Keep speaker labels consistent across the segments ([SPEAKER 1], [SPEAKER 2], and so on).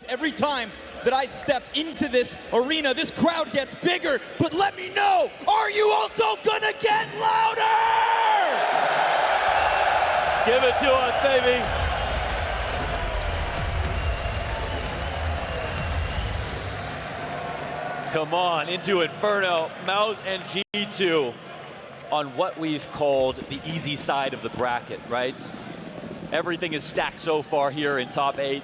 [SPEAKER 1] Every time that I step into this arena, this crowd gets bigger, but let me know, are you also gonna get louder?
[SPEAKER 2] Give it to us, baby. Come on, into Inferno, MOUZ and G2 on what we've called the easy side of the bracket, right? Everything is stacked so far here in top 8.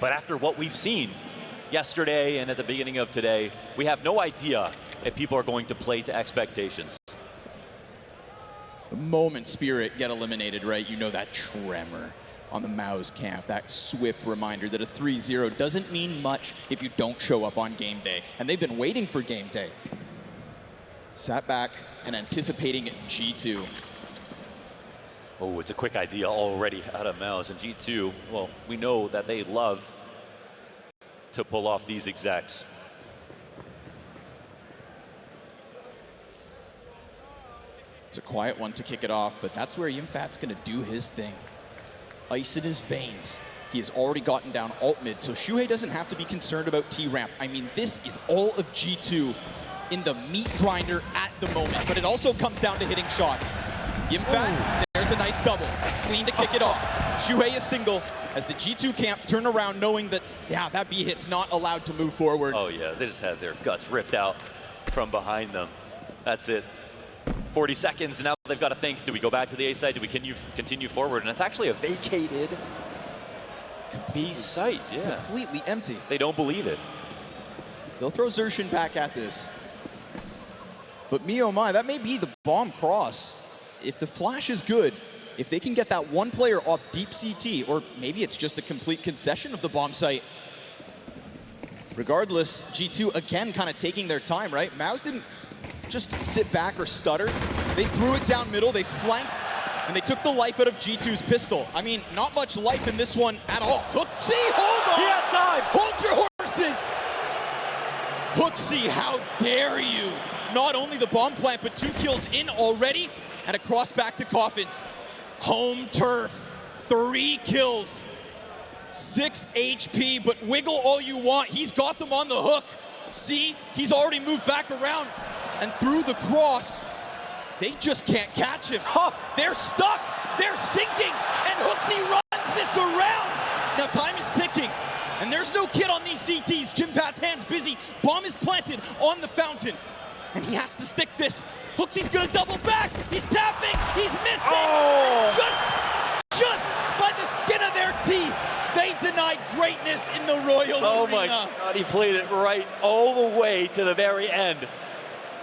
[SPEAKER 2] But after what we've seen yesterday and at the beginning of today, we have no idea if people are going to play to expectations.
[SPEAKER 1] The moment Spirit get eliminated, right, you know that tremor on the MOUZ camp, that swift reminder that a 3-0 doesn't mean much if you don't show up on game day. And they've been waiting for game day. Sat back and anticipating G2.
[SPEAKER 2] Oh, it's a quick idea already out of MOUZ, and G2, well, we know that they love to pull off these execs.
[SPEAKER 1] It's a quiet one to kick it off, but that's where Yimfat's gonna do his thing. Ice in his veins. He has already gotten down alt mid, so Shuhei doesn't have to be concerned about T-ramp. I mean, this is all of G2 in the meat grinder at the moment, but it also comes down to hitting shots. Yimfat, there's a nice double. Clean to kick it off. Shuhei is single as the G2 camp turn around knowing that, yeah, that B hit's not allowed to move forward.
[SPEAKER 2] Oh yeah, they just had their guts ripped out from behind them. That's it. 40 seconds, and now they've got to think, do we go back to the A side? Do we continue forward? And it's actually a vacated B site, yeah.
[SPEAKER 1] Completely empty.
[SPEAKER 2] They don't believe it.
[SPEAKER 1] They'll throw Zershin back at this. But me oh my, that may be the bomb cross. If the flash is good, if they can get that one player off deep CT, or maybe it's just a complete concession of the bomb site. Regardless, G2 again kind of taking their time, right? MOUZ didn't just sit back or stutter. They threw it down middle, they flanked, and they took the life out of G2's pistol. I mean, not much life in this one at all. HooXi, hold on!
[SPEAKER 2] He has time!
[SPEAKER 1] Hold your horses! HooXi, how dare you? Not only the bomb plant, but 2 kills in already, and a cross back to Coffins. Home turf, 3 kills, 6 HP, but wiggle all you want. He's got them on the hook. See, he's already moved back around and through the cross. They just can't catch him. They're stuck, they're sinking, and HooXi runs this around. Now time is ticking, and there's no kid on these CTs. Jimfat's hands busy, bomb is planted on the fountain, and he has to stick this. HooXi's gonna double back, he's tapping, he's missing, and just by the skin of their teeth, they denied greatness in the Royal Arena.
[SPEAKER 2] Oh my God, he played it right all the way to the very end.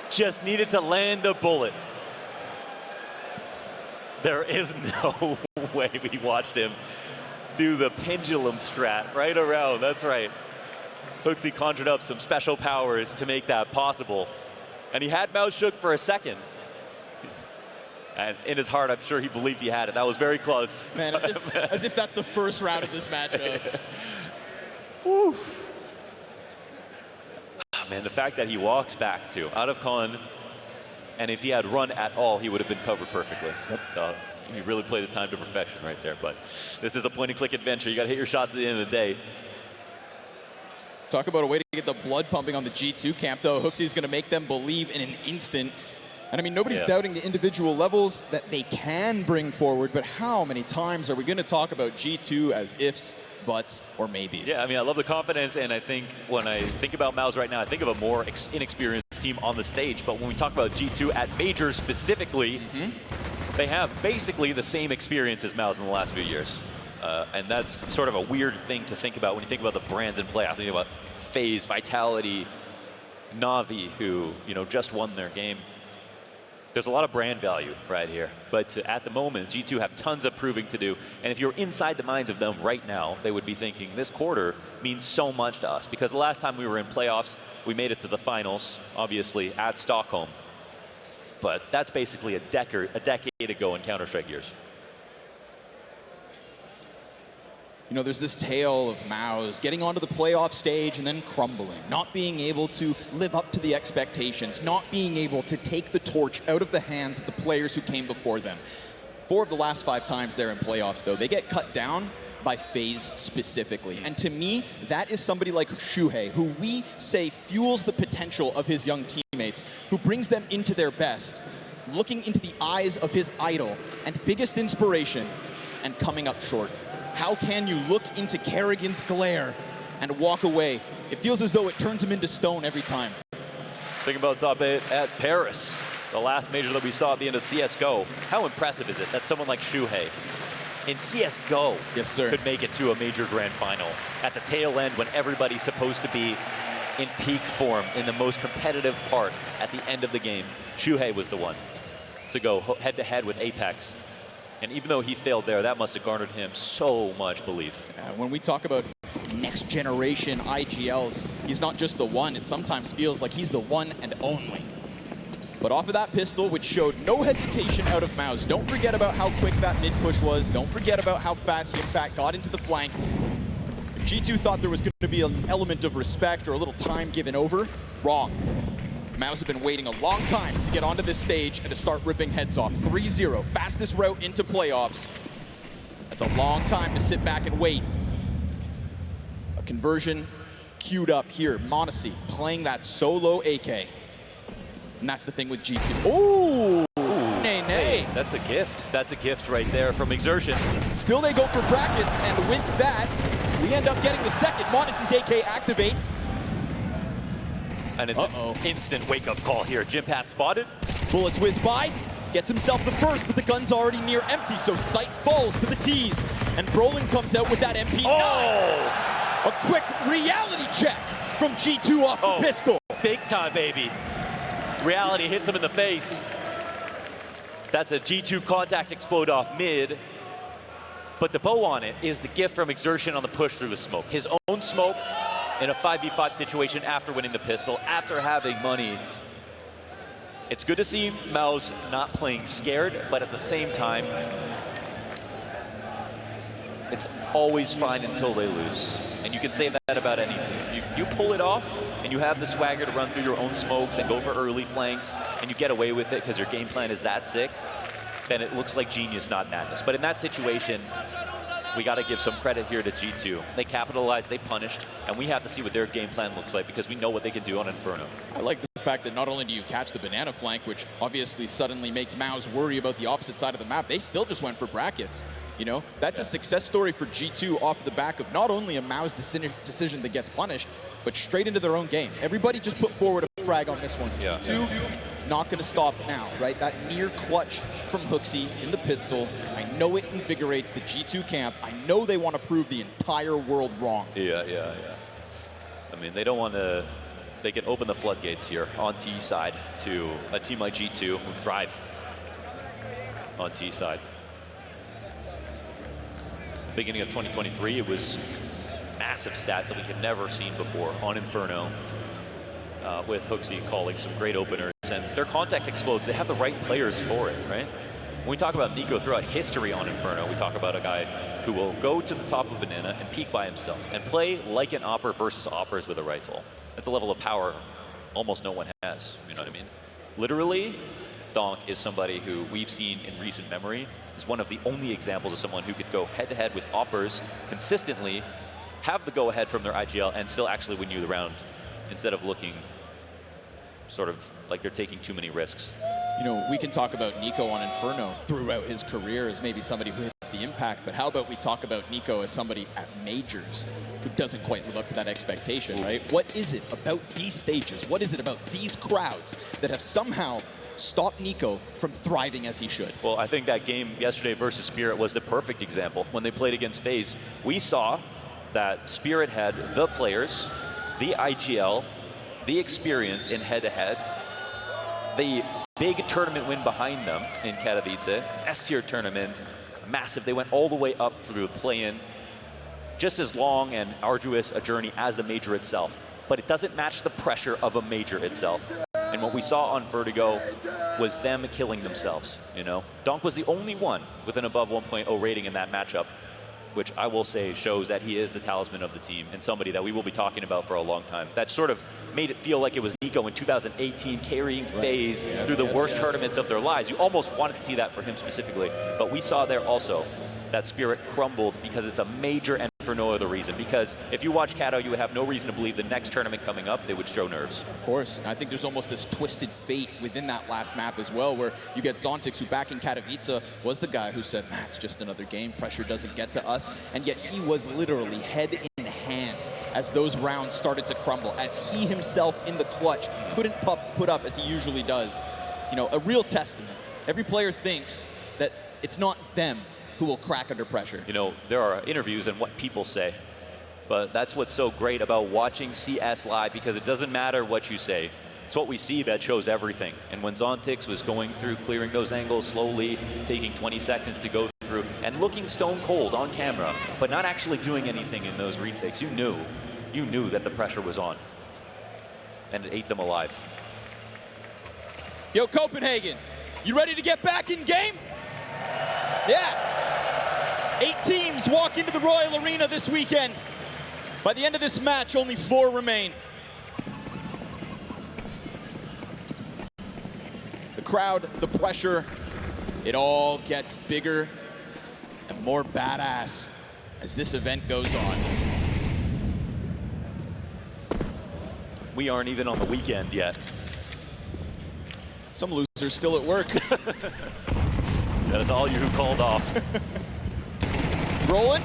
[SPEAKER 2] Just needed to land a bullet. There is no way we watched him do the pendulum strat right around, that's right. HooXi conjured up some special powers to make that possible. And he had MOUZ shook for a second. And in his heart, I'm sure he believed he had it. That was very close.
[SPEAKER 1] Man, as if that's the first round of this matchup.
[SPEAKER 2] Woo. Man, the fact that he walks back to out of con, and if he had run at all, he would have been covered perfectly. Yep. He really played the time to perfection right there. But this is a point-and-click adventure. You got to hit your shots at the end of the day.
[SPEAKER 1] Talk about a way to get the blood pumping on the G2 camp, though. HooXi is going to make them believe in an instant. And I mean, nobody's doubting the individual levels that they can bring forward, but how many times are we going to talk about G2 as ifs, buts, or maybes?
[SPEAKER 2] Yeah, I mean, I love the confidence, and I think when I think about MOUZ right now, I think of a more inexperienced team on the stage, but when we talk about G2 at majors specifically, they have basically the same experience as MOUZ in the last few years. And that's sort of a weird thing to think about when you think about the brands in playoffs. Think about FaZe, Vitality, Na'Vi, who just won their game. There's a lot of brand value right here, but at the moment, G2 have tons of proving to do, and if you're inside the minds of them right now, they would be thinking this quarter means so much to us, because the last time we were in playoffs, we made it to the finals, obviously, at Stockholm, but that's basically a decade ago in Counter-Strike years.
[SPEAKER 1] You know, there's this tale of MOUZ getting onto the playoff stage and then crumbling, not being able to live up to the expectations, not being able to take the torch out of the hands of the players who came before them. 4 of the last 5 times they're in playoffs, though, they get cut down by FaZe specifically. And to me, that is somebody like Shuhei, who we say fuels the potential of his young teammates, who brings them into their best, looking into the eyes of his idol and biggest inspiration, and coming up short. How can you look into Kerrigan's glare and walk away? It feels as though it turns him into stone every time.
[SPEAKER 2] Think about top 8 at Paris, the last major that we saw at the end of CSGO. How impressive is it that someone like Shuhei in CSGO
[SPEAKER 1] yes, sir,
[SPEAKER 2] could make it to a major grand final at the tail end when everybody's supposed to be in peak form in the most competitive part at the end of the game? Shuhei was the one to go head-to-head with Apex. And even though he failed there, that must have garnered him so much belief.
[SPEAKER 1] When we talk about next generation IGLs, he's not just the one. It sometimes feels like he's the one and only. But off of that pistol, which showed no hesitation out of MOUZ. Don't forget about how quick that mid push was. Don't forget about how fast he, in fact, got into the flank. G2 thought there was going to be an element of respect or a little time given over. Wrong. MOUZ have been waiting a long time to get onto this stage and to start ripping heads off. 3-0, fastest route into playoffs. That's a long time to sit back and wait. A conversion queued up here. MOUZ playing that solo AK. And that's the thing with G2. Ooh, nay.
[SPEAKER 2] Hey, that's a gift. That's a gift right there from Exertion.
[SPEAKER 1] Still they go for brackets, and with that, we end up getting the second. MOUZ's AK activates.
[SPEAKER 2] And it's an instant wake-up call here. Jimpat spotted.
[SPEAKER 1] Bullets whiz by, gets himself the first, but the gun's already near empty, so sight falls to the T's. And Brollan comes out with that MP9.
[SPEAKER 2] Oh!
[SPEAKER 1] A quick reality check from G2 off the pistol.
[SPEAKER 2] Big time, baby. Reality hits him in the face. That's a G2 contact explode off mid. But the bow on it is the gift from Exertion on the push through the smoke. His own smoke in a 5v5 situation after winning the pistol, after having money. It's good to see MOUZ not playing scared, but at the same time, it's always fine until they lose. And you can say that about anything. You pull it off, and you have the swagger to run through your own smokes and go for early flanks, and you get away with it because your game plan is that sick, then it looks like genius, not madness. But in that situation, we got to give some credit here to G2. They capitalized, they punished, and we have to see what their game plan looks like because we know what they can do on Inferno.
[SPEAKER 1] I like the fact that not only do you catch the banana flank, which obviously suddenly makes MOUZ worry about the opposite side of the map, they still just went for brackets. You know, that's a success story for G2 off the back of not only a MOUZ decision that gets punished, but straight into their own game. Everybody just put forward a frag on this one. G2, not going to stop now, right? That near clutch from HooXi in the pistol. I know it invigorates the G2 camp. I know they want to prove the entire world wrong.
[SPEAKER 2] Yeah. I mean, they don't want to, they can open the floodgates here on T side to a team like G2 who thrive on T side. Beginning of 2023, it was massive stats that we had never seen before on Inferno, with HooXi calling some great openers, and their contact explodes. They have the right players for it, right? When we talk about NiKo throughout history on Inferno, we talk about a guy who will go to the top of Banana and peek by himself and play like an Opper versus Oppers with a rifle. That's a level of power almost no one has, you know what I mean? Literally, Donk is somebody who we've seen in recent memory is one of the only examples of someone who could go head-to-head with Oppers consistently, have the go-ahead from their IGL, and still actually win you the round instead of looking sort of like they're taking too many risks.
[SPEAKER 1] You know, we can talk about NiKo on Inferno throughout his career as maybe somebody who hits the impact, but how about we talk about NiKo as somebody at majors who doesn't quite live up to that expectation, right? What is it about these stages? What is it about these crowds that have somehow stopped NiKo from thriving as he should?
[SPEAKER 2] Well, I think that game yesterday versus Spirit was the perfect example. When they played against FaZe, we saw that Spirit had the players, the IGL, the experience in head-to-head, the big tournament win behind them in Katowice, S-tier tournament, massive. They went all the way up through the play-in. Just as long and arduous a journey as the major itself, but it doesn't match the pressure of a major itself. And what we saw on Vertigo was them killing themselves, you know? Donk was the only one with an above 1.0 rating in that matchup, which I will say shows that he is the talisman of the team and somebody that we will be talking about for a long time. That sort of made it feel like it was NiKo in 2018 carrying FaZe through the worst tournaments of their lives. You almost wanted to see that for him specifically, but we saw there also that spirit crumbled because it's a major and for no other reason. Because if you watch Kato, you would have no reason to believe the next tournament coming up, they would show nerves.
[SPEAKER 1] Of course. I think there's almost this twisted fate within that last map as well, where you get Zontix, who back in Katowice was the guy who said, it's just another game, pressure doesn't get to us. And yet he was literally head in hand as those rounds started to crumble, as he himself in the clutch couldn't put up as he usually does. You know, a real testament. Every player thinks that it's not them who will crack under pressure.
[SPEAKER 2] You know, there are interviews and what people say, but that's what's so great about watching CS live, because it doesn't matter what you say. It's what we see that shows everything. And when Zontix was going through, clearing those angles slowly, taking 20 seconds to go through, and looking stone cold on camera, but not actually doing anything in those retakes, you knew that the pressure was on. And it ate them alive.
[SPEAKER 1] Yo, Copenhagen, you ready to get back in game? Yeah. 8 teams walk into the Royal Arena this weekend. By the end of this match, only 4 remain. The crowd, the pressure, it all gets bigger and more badass as this event goes on.
[SPEAKER 2] We aren't even on the weekend yet.
[SPEAKER 1] Some losers still at work.
[SPEAKER 2] That is all you who called off.
[SPEAKER 1] Brollan,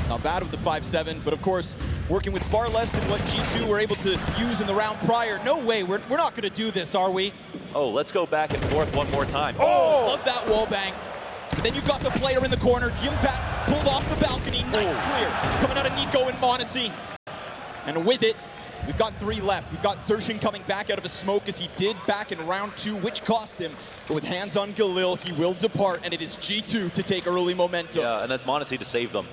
[SPEAKER 1] not bad with the 5-7, but of course, working with far less than what G2 were able to use in the round prior. No way, we're not gonna do this, are we?
[SPEAKER 2] Oh, let's go back and forth one more time.
[SPEAKER 1] Oh, love that wall bang. But then you've got the player in the corner. Jimpat pulled off the balcony, nice clear. Coming out of Nico and MOUZ. And with it, we've got 3 left. We've got Zershin coming back out of a smoke as he did back in round 2, which cost him. But with hands on Galil, he will depart, and it is G2 to take early momentum.
[SPEAKER 2] Yeah, and that's MOUZ to save them.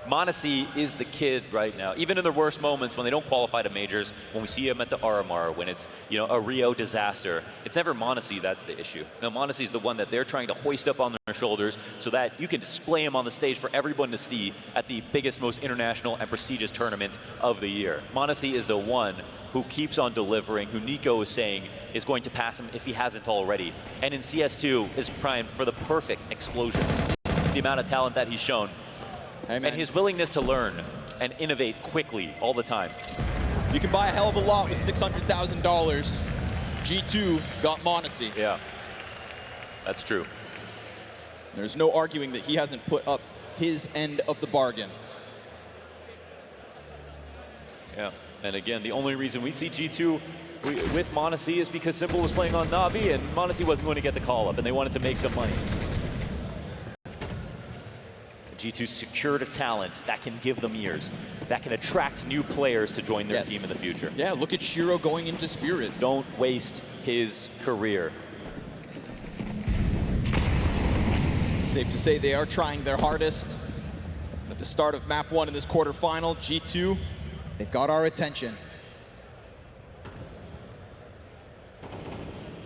[SPEAKER 2] MOUZ is the kid right now. Even in their worst moments, when they don't qualify to majors, when we see him at the RMR, when it's, you know, a Rio disaster, it's never MOUZ that's the issue. No, MOUZ is the one that they're trying to hoist up on their shoulders so that you can display him on the stage for everyone to see at the biggest, most international and prestigious tournament of the year. MOUZ is the one who keeps on delivering, who Nico is saying is going to pass him if he hasn't already. And in CS2 is primed for the perfect explosion. The amount of talent that he's shown.
[SPEAKER 1] Hey,
[SPEAKER 2] and his willingness to learn and innovate quickly all the time.
[SPEAKER 1] You can buy a hell of a lot with $600,000. G2 got MOUZ.
[SPEAKER 2] Yeah, that's true.
[SPEAKER 1] There's no arguing that he hasn't put up his end of the bargain.
[SPEAKER 2] Yeah, and again, the only reason we see G2 with MOUZ is because Simple was playing on Na'Vi and MOUZ wasn't going to get the call up and they wanted to make some money. G2 secured a talent that can give them years, that can attract new players to join their team in the future.
[SPEAKER 1] Yeah, look at Shiro going into Spirit.
[SPEAKER 2] Don't waste his career.
[SPEAKER 1] Safe to say they are trying their hardest. At the start of map 1 in this quarterfinal, G2, they've got our attention.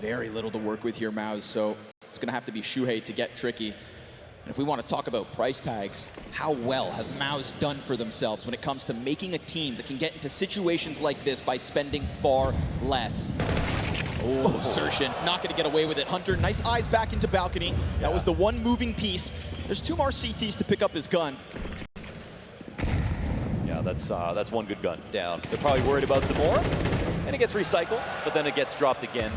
[SPEAKER 1] Very little to work with here, MOUZ, so it's gonna have to be Shuhei to get tricky. And if we want to talk about price tags, how well have MOUZ done for themselves when it comes to making a team that can get into situations like this by spending far less? Oh, Zershin, not going to get away with it. Hunter, nice eyes back into balcony. That was the one moving piece. There's 2 more CTs to pick up his gun.
[SPEAKER 2] Yeah, that's one good gun down. They're probably worried about some more, and it gets recycled, but then it gets dropped again.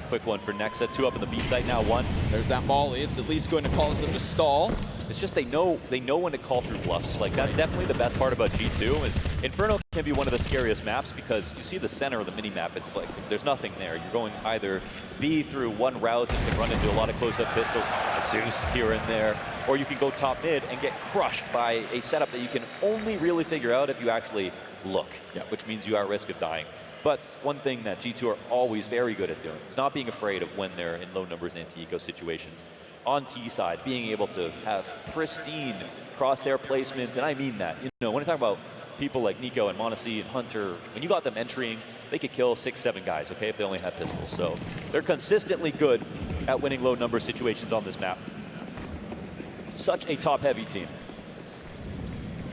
[SPEAKER 2] Quick one for Nexa, 2 up in the B site, now 1.
[SPEAKER 1] There's that molly. It's at least going to cause them to stall.
[SPEAKER 2] It's just they know when to call through bluffs. Like, that's definitely the best part about G2 is Inferno can be one of the scariest maps because you see the center of the mini-map. It's like there's nothing there. You're going either B through one route and can run into a lot of close-up pistols, a Zeus here and there, or you can go top mid and get crushed by a setup that you can only really figure out if you actually look, which means you are at risk of dying. But one thing that G2 are always very good at doing is not being afraid of when they're in low numbers anti-eco situations. On T side, being able to have pristine crosshair placement, and I mean that. You know, when I talk about people like Nico and MOUZ and Hunter, when you got them entering, they could kill 6, 7 guys, okay, if they only had pistols. So they're consistently good at winning low number situations on this map. Such a top-heavy team.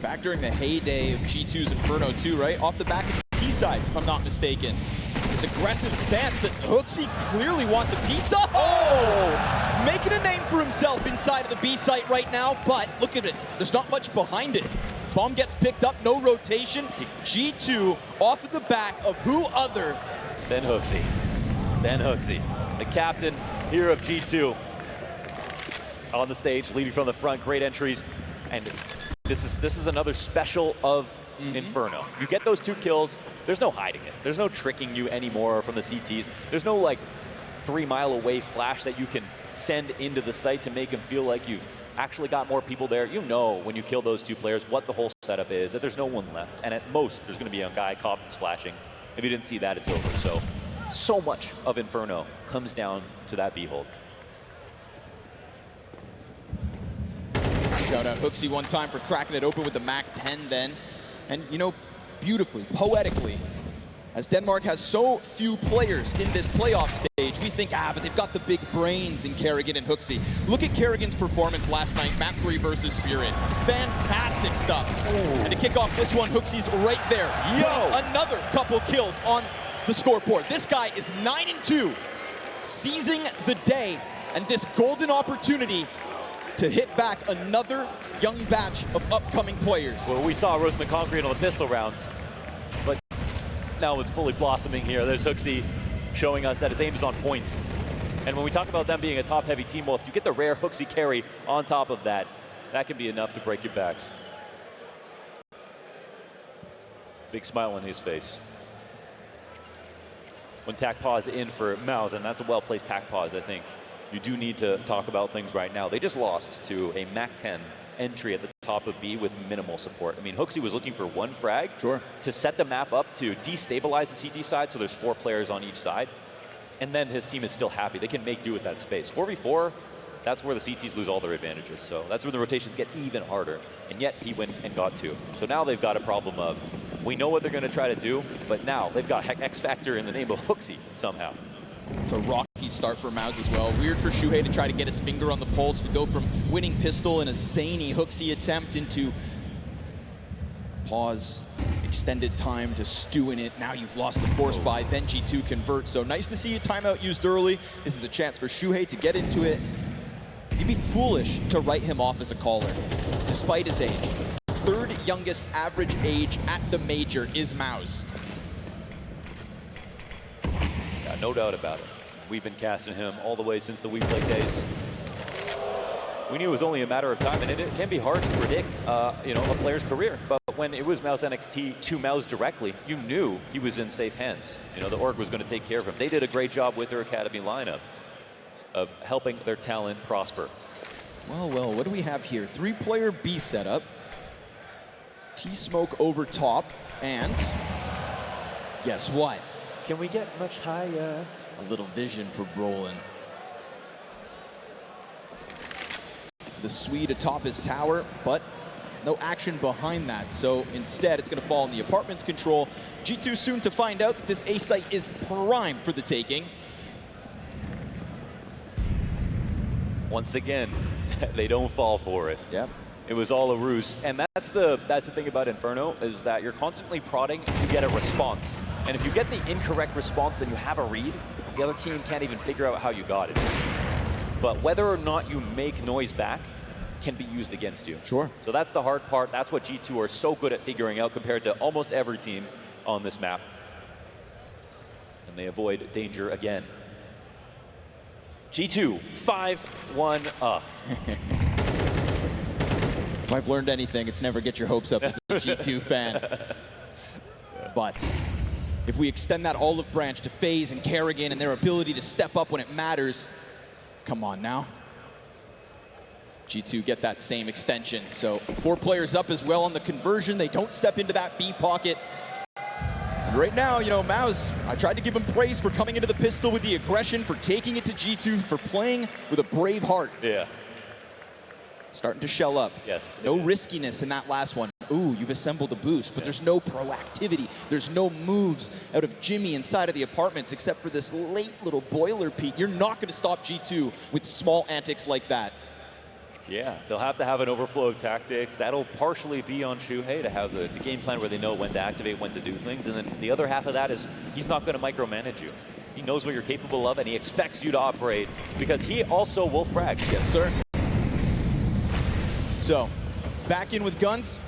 [SPEAKER 1] Back during the heyday of G2's Inferno too, right? Off the back of CT sides, if I'm not mistaken. This aggressive stance that HooXi clearly wants a piece of. Oh! Making a name for himself inside of the B site right now, but look at it. There's not much behind it. Bomb gets picked up, no rotation. G2 off of the back of who other
[SPEAKER 2] than HooXi. The captain here of G2 on the stage, leading from the front, great entries. And this is another special of Inferno. You get those 2 kills, there's no hiding it. There's no tricking you anymore from the CTs. There's no like 3-mile away flash that you can send into the site to make them feel like you've actually got more people there. You know when you kill those 2 players what the whole setup is, that there's no one left. And at most, there's gonna be a guy Coffin's flashing. If you didn't see that, it's over. So much of Inferno comes down to that B-hold.
[SPEAKER 1] Shout out HooXi one time for cracking it open with the MAC-10 then. And you know, beautifully, poetically, as Denmark has so few players in this playoff stage, we think, but they've got the big brains in Karrigan and HooXi. Look at Karrigan's performance last night, map 3 versus Spirit. Fantastic stuff. Ooh. And to kick off this one, HooXi's right there. Another couple kills on the scoreboard. This guy is 9-2, seizing the day, and this golden opportunity to hit back another young batch of upcoming players.
[SPEAKER 2] Well, we saw Roseman Concrete on the pistol rounds, but now it's fully blossoming here. There's HooXi showing us that his aim is on point. And when we talk about them being a top-heavy team, well, if you get the rare HooXi carry on top of that, that can be enough to break your backs. Big smile on his face. When tack pause in for MOUZ, and that's a well-placed tack pause, I think. You do need to talk about things right now. They just lost to a MAC-10 entry at the top of B with minimal support. I mean, HooXi was looking for 1 frag to set the map up to destabilize the CT side, so there's 4 players on each side. And then his team is still happy. They can make do with that space. 4v4, that's where the CTs lose all their advantages. So that's where the rotations get even harder. And yet he went and got 2. So now they've got a problem of, we know what they're going to try to do, but now they've got X Factor in the name of HooXi somehow.
[SPEAKER 1] It's a rocky start for MOUZ as well. Weird for Shuhei to try to get his finger on the pulse. We go from winning pistol in a zany HooXi attempt into pause, extended time to stew in it. Now you've lost the force buy, then G2 convert. So nice to see a timeout used early. This is a chance for Shuhei to get into it. You'd be foolish to write him off as a caller, despite his age. 3rd youngest average age at the major is MOUZ.
[SPEAKER 2] No doubt about it. We've been casting him all the way since the WePlay days. We knew it was only a matter of time, and it can be hard to predict, you know, a player's career. But when it was MOUZ NXT to MOUZ directly, you knew he was in safe hands. You know, the org was going to take care of him. They did a great job with their academy lineup of helping their talent prosper.
[SPEAKER 1] Well, what do we have here? 3-player B setup. T-Smoke over top, and guess what?
[SPEAKER 2] Can we get much higher?
[SPEAKER 1] A little vision for Brollan. The Swede atop his tower, but no action behind that. So instead, it's going to fall in the apartment's control. G2 soon to find out that this A site is prime for the taking.
[SPEAKER 2] Once again, they don't fall for it.
[SPEAKER 1] Yep.
[SPEAKER 2] It was all a ruse. And that's the thing about Inferno, is that you're constantly prodding to get a response. And if you get the incorrect response and you have a read, the other team can't even figure out how you got it. But whether or not you make noise back can be used against you.
[SPEAKER 1] Sure.
[SPEAKER 2] So that's the hard part. That's what G2 are so good at figuring out compared to almost every team on this map. And they avoid danger again. G2, 5-1 up.
[SPEAKER 1] If I've learned anything, it's never get your hopes up as a G2 fan. But if we extend that olive branch to FaZe and Karrigan and their ability to step up when it matters, come on now. G2 get that same extension. So 4 players up as well on the conversion. They don't step into that B pocket. And right now, you know, MOUZ, I tried to give him praise for coming into the pistol with the aggression, for taking it to G2, for playing with a brave heart.
[SPEAKER 2] Yeah.
[SPEAKER 1] Starting to shell up.
[SPEAKER 2] Yes.
[SPEAKER 1] No riskiness in that last one. Ooh, you've assembled a boost, but there's no proactivity. There's no moves out of Jimmy inside of the apartments except for this late little boiler peak. You're not going to stop G2 with small antics like that.
[SPEAKER 2] Yeah, they'll have to have an overflow of tactics. That'll partially be on Shuhei to have the game plan where they know when to activate, when to do things. And then the other half of that is he's not going to micromanage you. He knows what you're capable of, and he expects you to operate because he also will frag.
[SPEAKER 1] Yes, sir. So, back in with guns.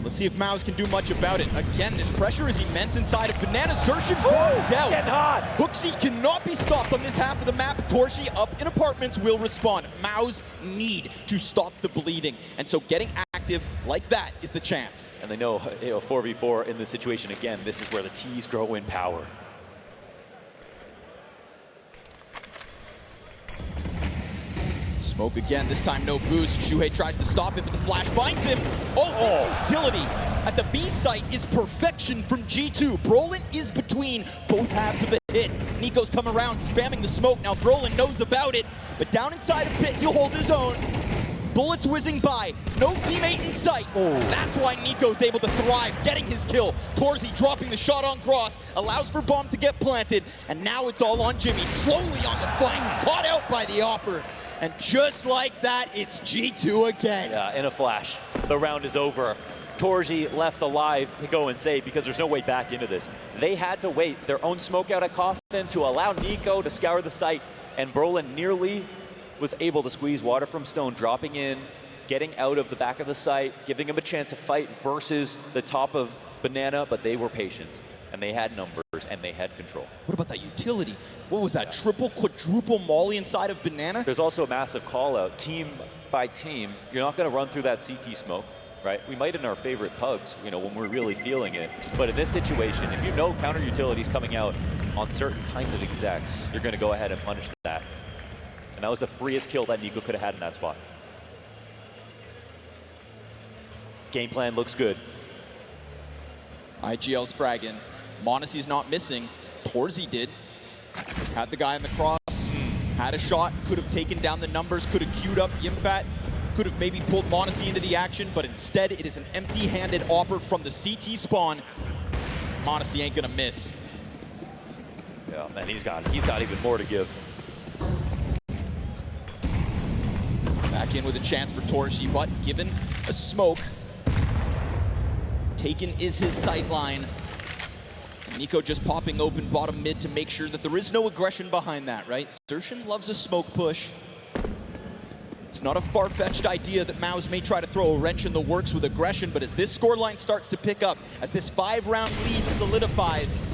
[SPEAKER 1] Let's see if MOUZ can do much about it. Again, this pressure is immense inside of Banana. Xerxes burned out.
[SPEAKER 2] Getting hot.
[SPEAKER 1] HooXi cannot be stopped on this half of the map. torzsi up in apartments will respond. MOUZ need to stop the bleeding. And so getting active like that is the chance.
[SPEAKER 2] And they know, 4v4 in this situation, again, this is where the T's grow in power.
[SPEAKER 1] Smoke again, this time no boost. Shuhei tries to stop it, but the flash finds him. This utility at the B site is perfection from G2. Brollan is between both halves of the hit. NiKo's come around, spamming the smoke. Now Brollan knows about it, but down inside of pit, he'll hold his own. Bullets whizzing by, no teammate in sight. That's why NiKo's able to thrive, getting his kill. torzsi dropping the shot on cross, allows for bomb to get planted, and now it's all on Jimmy. Slowly on the flank, caught out by the Opper. And just like that, it's G2 again.
[SPEAKER 2] Yeah, in a flash. The round is over. torzsi left alive to go and save because there's no way back into this. They had to wait their own smoke out at Coffin to allow NiKo to scour the site, and Brollan nearly was able to squeeze water from stone, dropping in, getting out of the back of the site, giving him a chance to fight versus the top of Banana, but they were patient. And they had numbers, and they had control.
[SPEAKER 1] What about that utility? What was that, triple, quadruple molly inside of Banana?
[SPEAKER 2] There's also a massive call out, team by team. You're not gonna run through that CT smoke, right? We might in our favorite pugs, when we're really feeling it. But in this situation, if you know counter utilities coming out on certain kinds of execs, you're gonna go ahead and punish that. And that was the freest kill that NiKo could have had in that spot. Game plan looks good.
[SPEAKER 1] IGL's fragging. Monacy's not missing. torzsi did. Had the guy on the cross, had a shot, could have taken down the numbers, could have queued up Yimfat, could have maybe pulled Monacy into the action, but instead it is an empty-handed offer from the CT spawn. Monacy ain't gonna miss.
[SPEAKER 2] Yeah, man, he's got even more to give.
[SPEAKER 1] Back in with a chance for torzsi, but given a smoke, taken is his sight line. NiKo just popping open bottom mid to make sure that there is no aggression behind that, right? Xerxes loves a smoke push. It's not a far-fetched idea that MOUZ may try to throw a wrench in the works with aggression, but as this scoreline starts to pick up, as this 5-round lead solidifies,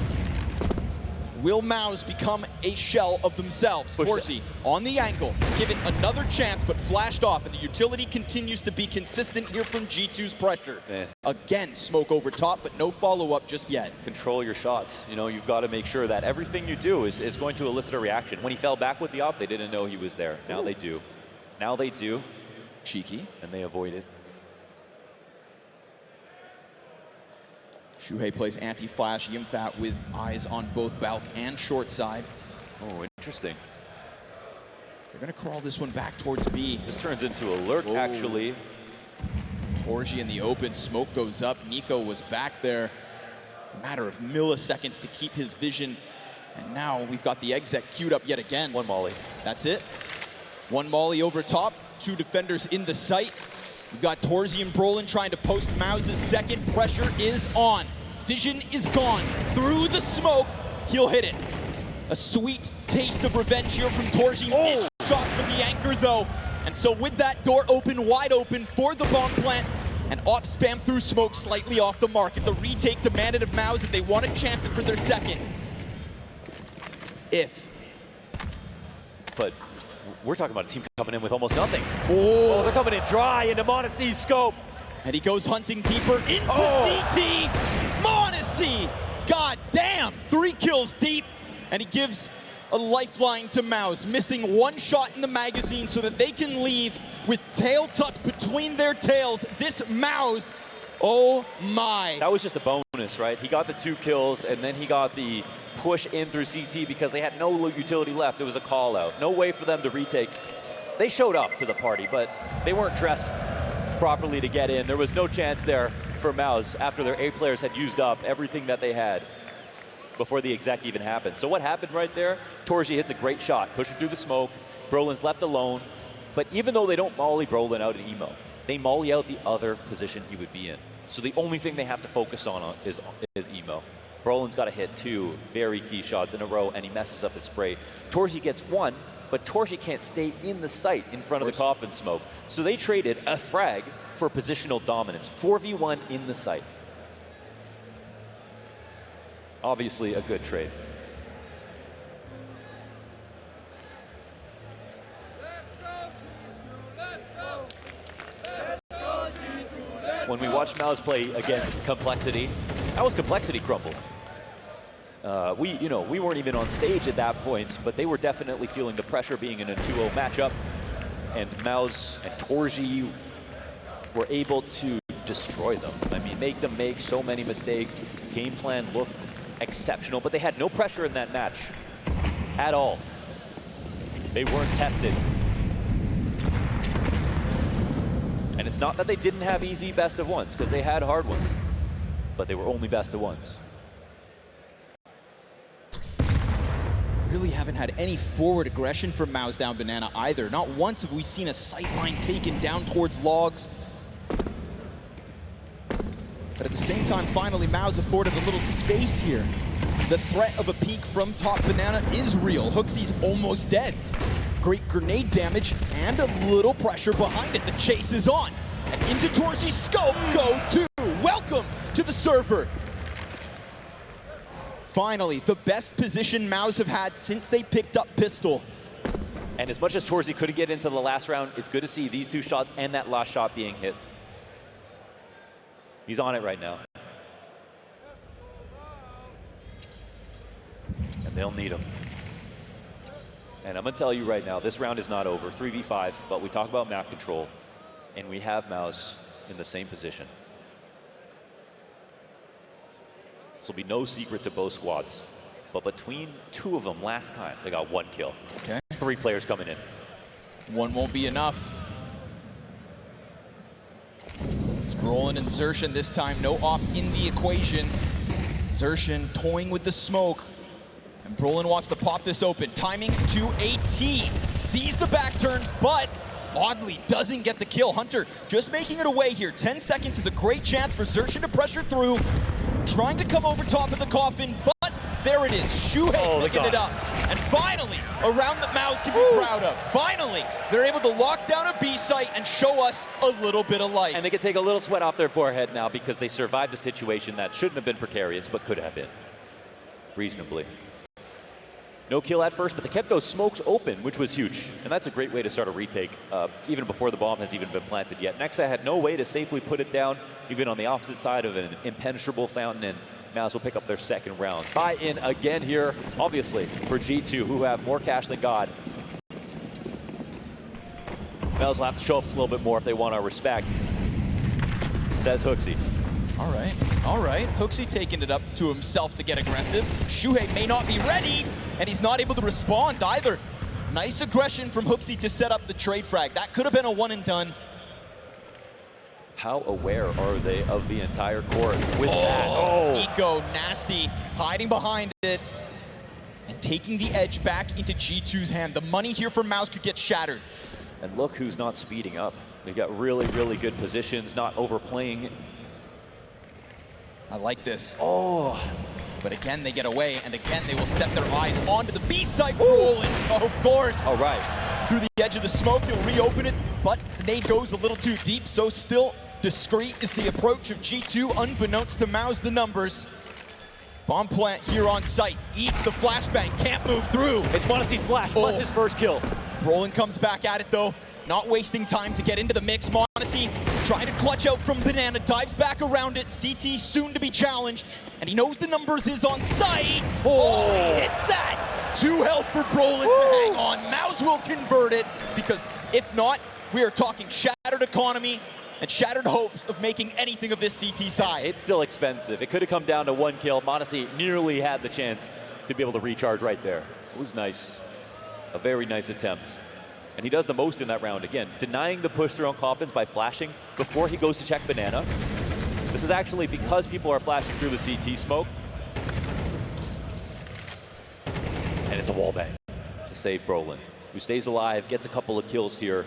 [SPEAKER 1] will MOUZ become a shell of themselves? torzsi on the angle, given another chance, but flashed off, and the utility continues to be consistent here from G2's pressure.
[SPEAKER 2] Man.
[SPEAKER 1] Again, smoke over top, but no follow-up just yet.
[SPEAKER 2] Control your shots. You've got to make sure that everything you do is going to elicit a reaction. When he fell back with the op, they didn't know he was there. Now they do. Now they do.
[SPEAKER 1] Cheeky.
[SPEAKER 2] And they avoid it.
[SPEAKER 1] Shuhei plays anti-flash, Yimfat with eyes on both Balk and short side.
[SPEAKER 2] Oh, interesting.
[SPEAKER 1] They're gonna crawl this one back towards B.
[SPEAKER 2] This turns into alert, actually.
[SPEAKER 1] torzsi in the open, smoke goes up. NiKo was back there. A matter of milliseconds to keep his vision. And now we've got the exec queued up yet again.
[SPEAKER 2] One molly.
[SPEAKER 1] That's it. One molly over top, 2 defenders in the site. We've got torzsi and Brollan trying to post MOUZ's second. Pressure is on. Vision is gone. Through the smoke, he'll hit it. A sweet taste of revenge here from torzsi. Missed shot from the anchor though. And so with that door open, wide open for the bomb plant, and op spam through smoke slightly off the mark. It's a retake demanded of MOUZ if they want to chance it for their second.
[SPEAKER 2] But we're talking about a team coming in with almost nothing.
[SPEAKER 1] Oh,
[SPEAKER 2] They're coming in dry into Monacy's scope.
[SPEAKER 1] And he goes hunting deeper into CT. Monacy, god damn, 3 kills deep. And he gives a lifeline to MOUZ, missing 1 shot in the magazine so that they can leave with tail tucked between their tails. This MOUZ, oh my.
[SPEAKER 2] That was just a bonus, right? He got the 2 kills, and then he got the push in through CT because they had no utility left. It was a call out. No way for them to retake. They showed up to the party, but they weren't dressed properly to get in. There was no chance there for MOUZ after their A players had used up everything that they had before the exec even happened. So what happened right there? torzsi hits a great shot, pushing through the smoke. Brollan's left alone. But even though they don't molly Brollan out in emo, they molly out the other position he would be in. So the only thing they have to focus on is emo. Brollan's got to hit 2 very key shots in a row, and he messes up his spray. torzsi gets 1, but torzsi can't stay in the sight in front of the coffin smoke. So they traded a frag for positional dominance. 4v1 in the sight. Obviously a good trade. When we watch MOUZ play against Complexity, that was Complexity crumbled. We weren't even on stage at that point, but they were definitely feeling the pressure being in a 2-0 matchup. And MOUZ and torzsi were able to destroy them. I mean, make them make so many mistakes. Game plan looked exceptional, but they had no pressure in that match at all. They weren't tested. And it's not that they didn't have easy best of ones, because they had hard ones, but they were only best of ones.
[SPEAKER 1] Really haven't had any forward aggression from MOUZ down Banana either. Not once have we seen a sightline taken down towards logs. But at the same time, finally, MOUZ afforded a little space here. The threat of a peek from top Banana is real. HooXi's almost dead. Great grenade damage and a little pressure behind it. The chase is on. And into torzsi's scope, go to. Welcome to the server. Finally, the best position MOUZ have had since they picked up Pistol.
[SPEAKER 2] And as much as torzsi couldn't get into the last round, it's good to see these 2 shots and that last shot being hit. He's on it right now. And they'll need him. And I'm going to tell you right now, this round is not over. 3v5, but we talk about map control, and we have MOUZ in the same position. This will be no secret to both squads, but between 2 of them last time, they got 1 kill.
[SPEAKER 1] Okay.
[SPEAKER 2] 3 players coming in.
[SPEAKER 1] 1 won't be enough. It's Brollan and Zershan this time. No op in the equation. Zershan toying with the smoke. And Brollan wants to pop this open. Timing to a T. Sees the back turn, but oddly doesn't get the kill. Hunter just making it away here. 10 seconds is a great chance for Zershan to pressure through. Trying to come over top of the coffin, but there it is. Shuhei picking it up. And finally, a round that MOUZ can be proud of. Finally, they're able to lock down a B site and show us a little bit of life.
[SPEAKER 2] And they can take a little sweat off their forehead now because they survived a situation that shouldn't have been precarious, but could have been reasonably. No kill at first, but they kept those smokes open, which was huge. And that's a great way to start a retake, even before the bomb has even been planted yet. Nexa had no way to safely put it down, even on the opposite side of an impenetrable fountain, and MOUZ will pick up their second round. Buy-in again here, obviously, for G2, who have more cash than God. MOUZ will have to show up a little bit more if they want our respect, says HooXi.
[SPEAKER 1] All right. HooXi taking it up to himself to get aggressive. Shuhei may not be ready, and he's not able to respond either. Nice aggression from HooXi to set up the trade frag. That could have been a one and done.
[SPEAKER 2] How aware are they of the entire court with that? Oh,
[SPEAKER 1] Eco, nasty, hiding behind it, and taking the edge back into G2's hand. The money here for MOUZ could get shattered.
[SPEAKER 2] And look who's not speeding up. They got really, really good positions, not overplaying.
[SPEAKER 1] I like this.
[SPEAKER 2] Oh.
[SPEAKER 1] But again, they get away, and again, they will set their eyes onto the B site. Brollan, of course.
[SPEAKER 2] All right.
[SPEAKER 1] Through the edge of the smoke, he'll reopen it, but the nade goes a little too deep, so still discreet is the approach of G2, unbeknownst to MOUZ the numbers. Bomb plant here on site, eats the flashbang, can't move through.
[SPEAKER 2] It's m0NESY's flash, plus his first kill.
[SPEAKER 1] Brollan comes back at it though, not wasting time to get into the mix. m0NESY trying to clutch out from Banana, dives back around it. CT soon to be challenged, and he knows the numbers is on site. Oh, he hits that. 2 health for Brollan to hang on. MOUZ will convert it, because if not, we are talking shattered economy and shattered hopes of making anything of this CT side.
[SPEAKER 2] It's still expensive. It could have come down to 1 kill. m0NESY nearly had the chance to be able to recharge right there. It was nice. A very nice attempt. And he does the most in that round. Again, denying the push through on coffins by flashing before he goes to check Banana. This is actually because people are flashing through the CT smoke. And it's a wall bang to save Brollan. who stays alive, gets a couple of kills here.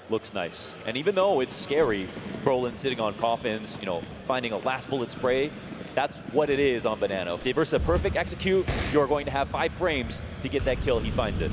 [SPEAKER 2] Looks nice. And even though it's scary, Brollan sitting on coffins, you know, finding a last bullet spray, that's what it is on Banana. Okay, versus a perfect execute, you're going to have 5 frames to get that kill. He finds it.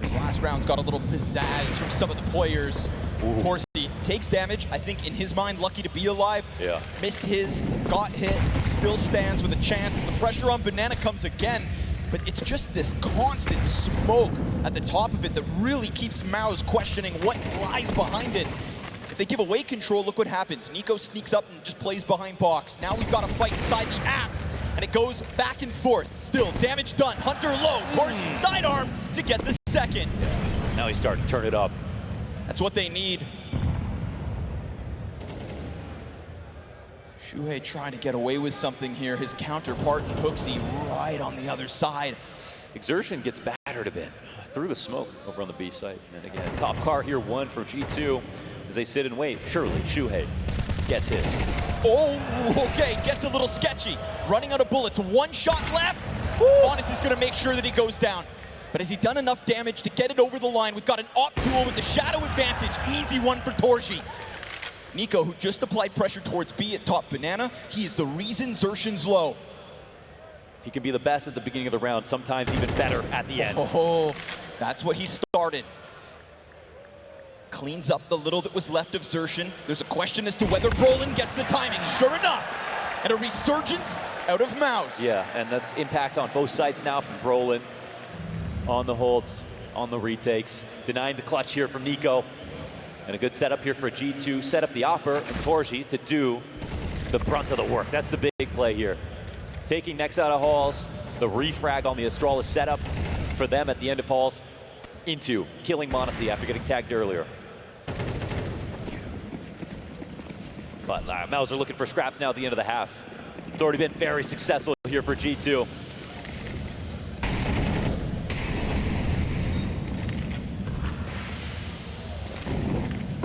[SPEAKER 1] This last round's got a little pizzazz from some of the players. torzsi takes damage. I think in his mind, lucky to be alive.
[SPEAKER 2] Yeah.
[SPEAKER 1] Missed his, got hit, still stands with a chance as the pressure on Banana comes again. But it's just this constant smoke at the top of it that really keeps MOUZ questioning what lies behind it. If they give away control, look what happens. NiKo sneaks up and just plays behind box. Now we've got a fight inside the apps, and it goes back and forth. Still, damage done. Hunter low. torzsi sidearm to get the second.
[SPEAKER 2] Now he's starting to turn it up.
[SPEAKER 1] That's what they need. HooXi trying to get away with something here. His counterpart, HooXi, right on the other side.
[SPEAKER 2] Exertion gets battered a bit through the smoke over on the B site. And again, top car here, 1 from G2 as they sit and wait. Surely, HooXi gets his.
[SPEAKER 1] Oh, okay, gets a little sketchy. Running out of bullets, 1 shot left. Honest is gonna make sure that he goes down. But has he done enough damage to get it over the line? We've got an op duel with the shadow advantage. Easy one for torzsi. NiKo, who just applied pressure towards B at top Banana, he is the reason Xertion's low.
[SPEAKER 2] He can be the best at the beginning of the round, sometimes even better at the end.
[SPEAKER 1] Oh, that's what he started. Cleans up the little that was left of Xertion. There's a question as to whether Brollan gets the timing. Sure enough, and a resurgence out of MOUZ.
[SPEAKER 2] Yeah, and that's impact on both sides now from Brollan. On the holds, on the retakes. Denying the clutch here from NiKo. And a good setup here for G2. Set up the Opper and torzsi to do the brunt of the work. That's the big play here. Taking next out of Halls, the refrag on the Astralis setup for them at the end of Halls into killing monacy after getting tagged earlier. But MOUZ are looking for scraps now at the end of the half. It's already been very successful here for G2.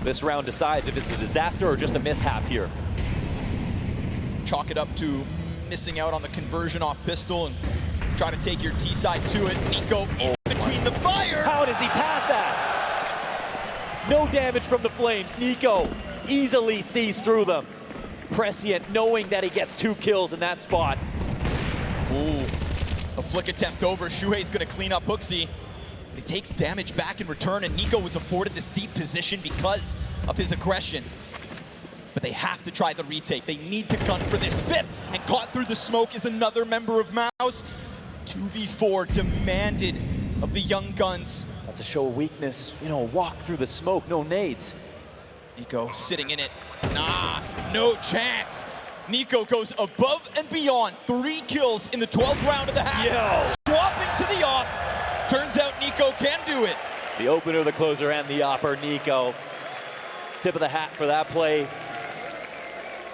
[SPEAKER 2] This round decides if it's a disaster or just a mishap here.
[SPEAKER 1] Chalk it up to missing out on the conversion off pistol and try to take your T side to it. NiKo in between the fire.
[SPEAKER 2] How does he pass that? No damage from the flames. NiKo easily sees through them. Prescient knowing that he gets 2 kills in that spot.
[SPEAKER 1] Ooh, a flick attempt over. HooXi's gonna clean up HooXi. He takes damage back in return, and NiKo was afforded this deep position because of his aggression. But they have to try the retake. They need to gun for this 5th, and caught through the smoke is another member of MOUZ. 2v4 demanded of the young guns.
[SPEAKER 2] That's a show of weakness. You know, walk through the smoke, no nades.
[SPEAKER 1] NiKo sitting in it. Nah, no chance. NiKo goes above and beyond. 3 kills in the 12th round of the half.
[SPEAKER 2] Yo.
[SPEAKER 1] Swapping to the op. Turns out NiKo can do it.
[SPEAKER 2] The opener, the closer, and the opper, NiKo. Tip of the hat for that play.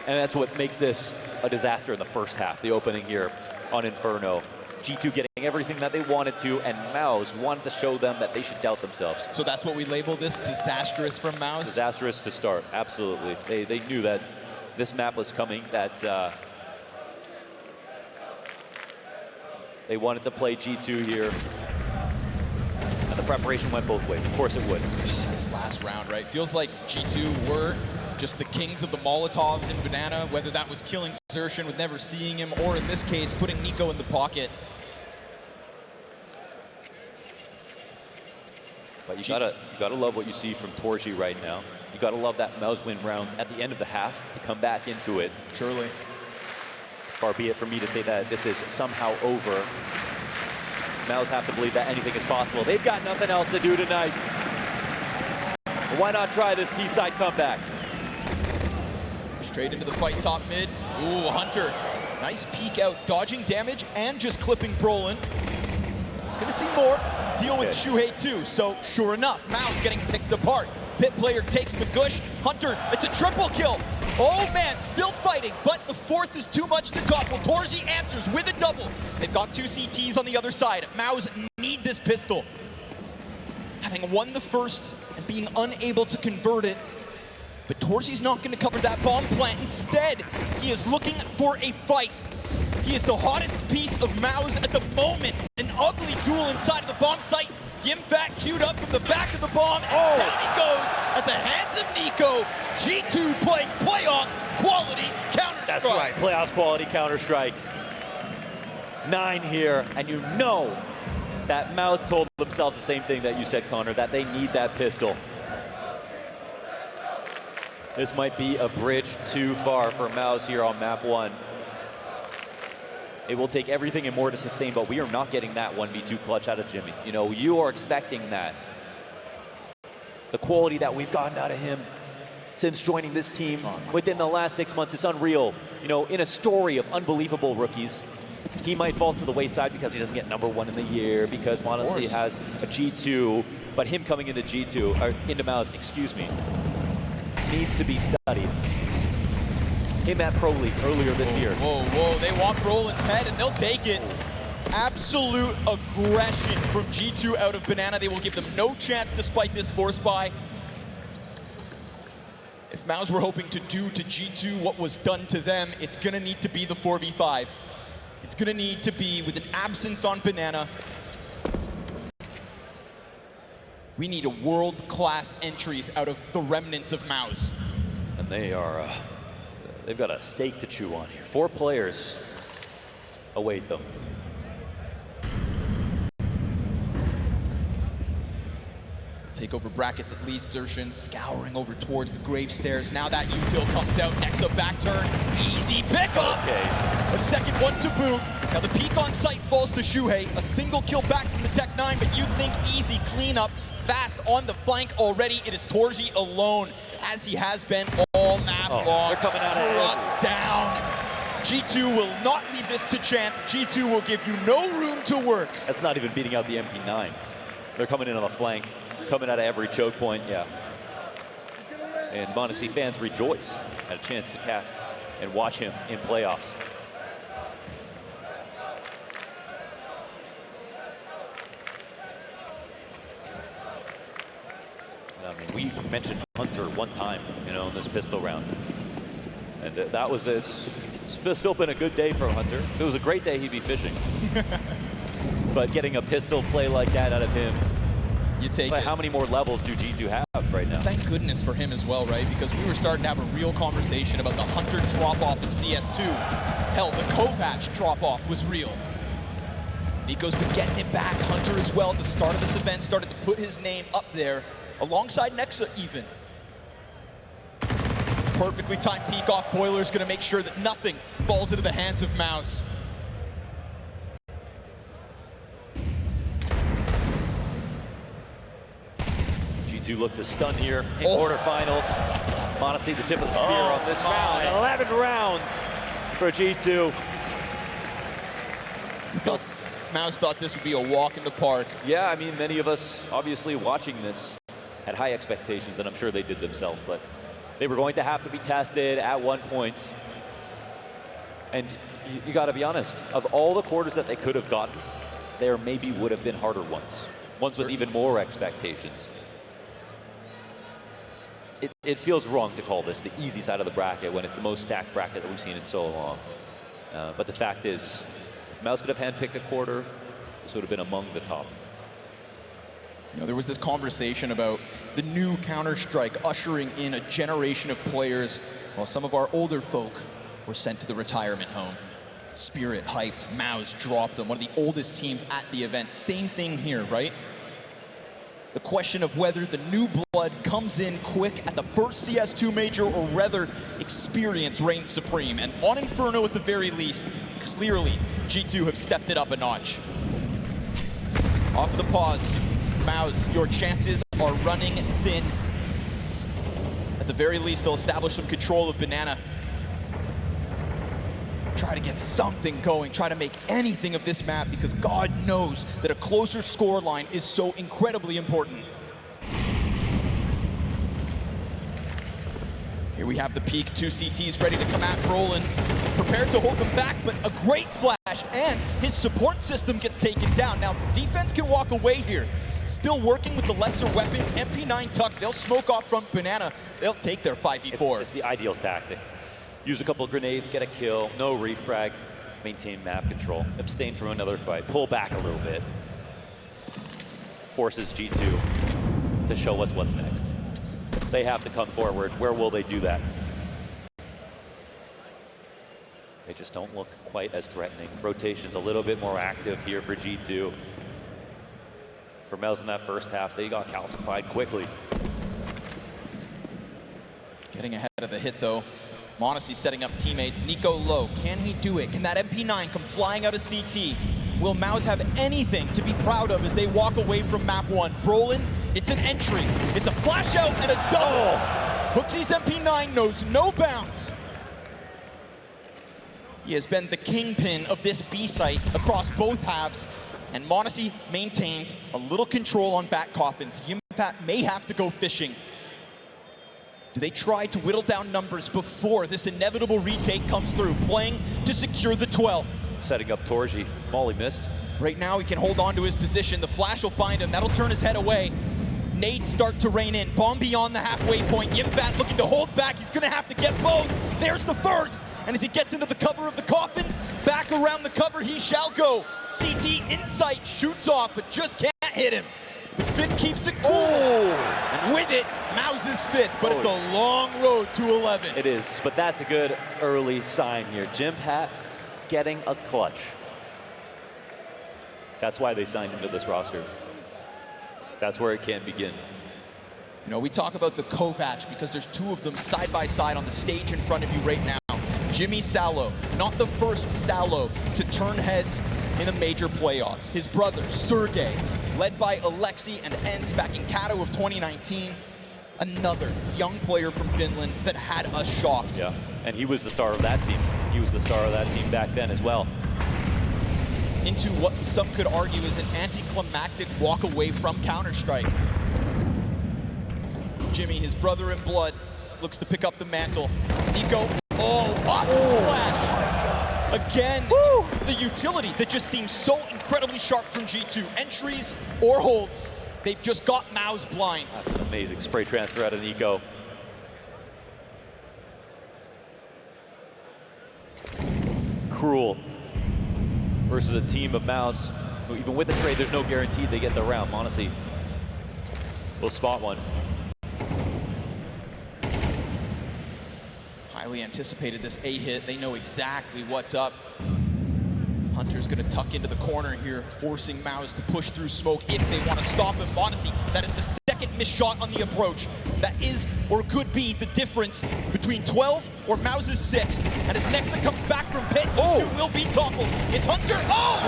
[SPEAKER 2] And that's what makes this a disaster in the first half, the opening here on Inferno. G2 getting everything that they wanted to, and MOUZ wanted to show them that they should doubt themselves.
[SPEAKER 1] So that's what we label this, disastrous from MOUZ?
[SPEAKER 2] Disastrous to start, absolutely. They knew that this map was coming, that they wanted to play G2 here. And the preparation went both ways. Of course it would.
[SPEAKER 1] This last round, right? Feels like G2 were just the kings of the Molotovs in Banana, whether that was killing Xertion with never seeing him, or in this case, putting NiKo in the pocket.
[SPEAKER 2] But you gotta love what you see from torzsi right now. You gotta love that MOUZ win rounds at the end of the half to come back into it.
[SPEAKER 1] Surely.
[SPEAKER 2] Far be it for me to say that this is somehow over. MOUZ have to believe that anything is possible. They've got nothing else to do tonight. Why not try this T-side comeback?
[SPEAKER 1] Straight into the fight top mid. Ooh, Hunter. Nice peek out, dodging damage and just clipping Brollan. He's gonna see more. Deal with HooXi too. So sure enough, MOUZ getting picked apart. Pit player takes the gush. Hunter, it's a triple kill. Oh man, still fighting, but the 4th is too much to topple. torzsi answers with a double. They've got 2 CTs on the other side. MOUZ need this pistol. Having won the first and being unable to convert it, but torzsi's not going to cover that bomb plant. Instead, he is looking for a fight. He is the hottest piece of MOUZ at the moment, and ugly duel inside of the bomb site. Yimbat queued up from the back of the bomb, and down he goes at the hands of Nico. G2 playing playoffs quality Counter-Strike.
[SPEAKER 2] That's right, playoffs quality Counter-Strike. 9 here, and you know that MOUZ told themselves the same thing that you said, Connor, that they need that pistol. This might be a bridge too far for MOUZ here on map 1. It will take everything and more to sustain, but we are not getting that 1v2 clutch out of Jimmy. You know, you are expecting that. The quality that we've gotten out of him since joining this team within the last 6 months is unreal. You know, in a story of unbelievable rookies, he might fall to the wayside because he doesn't get #1 in the year, because Monesi has a G2, but him coming into G2, or into MOUZ, excuse me, needs to be studied. Him at Pro League earlier this year.
[SPEAKER 1] Whoa, they want Brollan's head and they'll take it. Absolute aggression from G2 out of Banana. They will give them no chance despite this force buy. If MOUZ were hoping to do to G2 what was done to them, it's gonna need to be the 4v5. It's gonna need to be with an absence on Banana. We need a world-class entries out of the remnants of MOUZ.
[SPEAKER 2] And they are, they've got a steak to chew on here. 4 players await them.
[SPEAKER 1] Take over brackets at least. Zershin scouring over towards the grave stairs. Now that util comes out. Nexa back turn. Easy pickup.
[SPEAKER 2] Okay.
[SPEAKER 1] A second one to boot. Now the peek on site falls to Shuhei. A single kill back from the Tech-9, but you'd think easy cleanup. Fast on the flank already. It is torzsi alone, as he has been all map long.
[SPEAKER 2] They're coming out of
[SPEAKER 1] down. G2 will not leave this to chance. G2 will give you no room to work.
[SPEAKER 2] That's not even beating out the MP9s. They're coming in on the flank, coming out of every choke point, yeah. And Monesi fans rejoice at a chance to cast and watch him in playoffs. I mean, we mentioned Hunter one time, you know, in this pistol round. And that was, it's still been a good day for Hunter. If it was a great day, he'd be fishing. But getting a pistol play like that out of him,
[SPEAKER 1] you take it.
[SPEAKER 2] How many more levels do G2 have right now?
[SPEAKER 1] Thank goodness for him as well, right? Because we were starting to have a real conversation about the Hunter drop-off in CS2. Hell, the Kovac drop-off was real. Nico's been getting it back. Hunter as well at the start of this event started to put his name up there, alongside Nexa even. Perfectly timed peek off. Boiler's gonna make sure that nothing falls into the hands of MOUZ.
[SPEAKER 2] G2 look to stun here in quarterfinals. Monesi the tip of the spear on this round. 11 rounds for G2.
[SPEAKER 1] MOUZ thought this would be a walk in the park.
[SPEAKER 2] Yeah, I mean, many of us obviously watching this had high expectations, and I'm sure they did themselves, but they were going to have to be tested at one point. And you got to be honest, of all the quarters that they could have gotten, there maybe would have been harder ones with even more expectations. It feels wrong to call this the easy side of the bracket when it's the most stacked bracket that we've seen in so long. But the fact is, if MOUZ could have handpicked a quarter, this would have been among the top.
[SPEAKER 1] You know, there was this conversation about the new Counter-Strike ushering in a generation of players, while some of our older folk were sent to the retirement home. Spirit hyped, MOUZ dropped them, one of the oldest teams at the event. Same thing here, right? The question of whether the new blood comes in quick at the first CS2 major or whether experience reigns supreme. And on Inferno at the very least, clearly G2 have stepped it up a notch. Off of the pause, MOUZ, your chances are running thin. At the very least, they'll establish some control of Banana. Try to get something going, try to make anything of this map, because God knows that a closer score line is so incredibly important. Here we have the peak, 2 CTs ready to come at Brollan, prepared to hold them back, but a great flash, and his support system gets taken down. Now, defense can walk away here. Still working with the lesser weapons, MP9 tuck, they'll smoke off from Banana, they'll take their 5v4.
[SPEAKER 2] It's the ideal tactic. Use a couple of grenades, get a kill, no refrag. maintain map control, abstain from another fight, pull back a little bit, forces G2 to show us what's next. They have to come forward. Where will they do that? They just don't look quite as threatening. Rotation's a little bit more active here for G2. For MOUZ in that first half, they got calcified quickly.
[SPEAKER 1] Getting ahead of the hit though. MOUZ setting up teammates. Nico low. Can he do it? Can that MP9 come flying out of CT? Will MOUZ have anything to be proud of as they walk away from map 1? Brollan, it's an entry. It's a flash out and a double. HooXi's MP9 knows no bounds. He has been the kingpin of this B site across both halves, and MOUZ maintains a little control on back coffins. Yimpat may have to go fishing. Do they try to whittle down numbers before this inevitable retake comes through, playing to secure the 12th?
[SPEAKER 2] Setting up torzsi. Molly missed.
[SPEAKER 1] Right now he can hold on to his position. The flash will find him. That'll turn his head away. Nades start to rain in. Bomb beyond the halfway point. Yimpat looking to hold back. He's gonna have to get both. There's the first. And as he gets into the cover of the coffins, back around the cover he shall go. CT insight shoots off, but just can't hit him. The Fit keeps it cool. And with it, MOUZ is 5th, but it's a long road to 11.
[SPEAKER 2] It is, but that's a good early sign here. Yimpat getting a clutch. That's why they signed him to this roster. That's where it can begin.
[SPEAKER 1] You know, we talk about the Kovacs because there's 2 of them side by side on the stage in front of you right now. Jimmy Salo, not the first Salo to turn heads in the major playoffs. His brother, Sergey, led by Alexi and Ens back in Kato of 2019. Another young player from Finland that had us shocked.
[SPEAKER 2] Yeah, and he was the star of that team. He was the star of that team back then as well.
[SPEAKER 1] Into what some could argue is an anticlimactic walk away from Counter-Strike. Jimmy, his brother in blood, looks to pick up the mantle. Nico, flash. Again, the utility that just seems so incredibly sharp from G2. Entries or holds, they've just got MOUZ blinds.
[SPEAKER 2] That's an amazing spray transfer out of Nico. Cruel versus a team of MOUZ who, even with the trade, there's no guarantee they get the round. MOUZ will spot one.
[SPEAKER 1] Highly anticipated this A hit. They know exactly what's up. Hunter's gonna tuck into the corner here, forcing MOUZ to push through smoke if they want to stop him. MOUZ, that is the second missed shot on the approach. That is, or could be, the difference between 12 or MOUZ's 6th. And as Nexa comes back from pit, he will be toppled. It's Hunter,